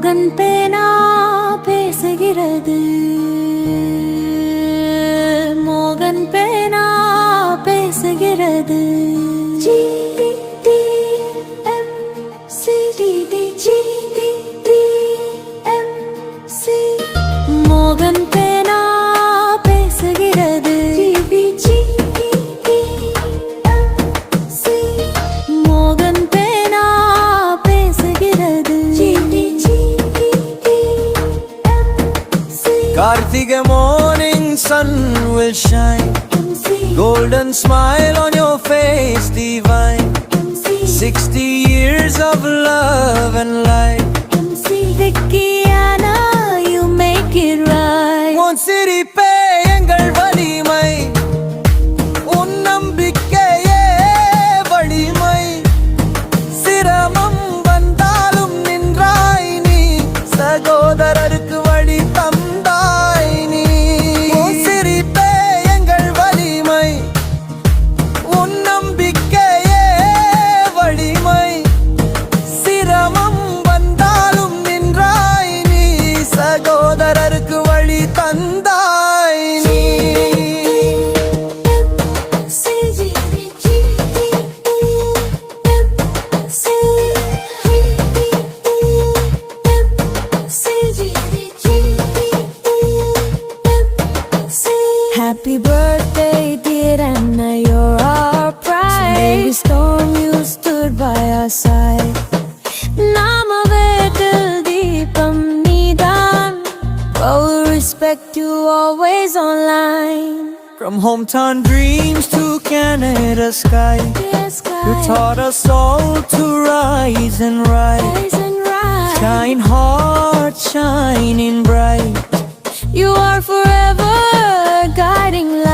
மோகன் பேனா பேசுகிறது. மோகன் பேனா பேசுகிறது. மோகன் பேனா பேசுகிறது. மோகன் பேனா பேசுகிறது. Kartika morning sun will shine, golden smile on your face divine, 60 years of love and light. Vickiana, you make it right. உன் சிரிப்பே எங்கள் வலிமை, உன் நம்பிக்கையே வலிமை. சிரமம் வந்தாலும் நின்றாய் நீ, சகோதரருக்கு வழி தந்தாய் நீ. உன் சிரிப்பே எங்கள் வலிமை, உன் நம்பிக்கையே வலிமை. சிரமம் வந்தாலும் நின்றாய் நீ, சகோதரருக்கு வழி தந்தாய் நீ. Happy birthday, dear Anna, you're our pride. Every storm you stood by our side. Namavetal Deepam Nidan, we'll respect you always online. From hometown dreams to Canada sky, Yes, you taught us all to rise and rise. rise and rise. Kind heart shining bright. You are forever guiding light.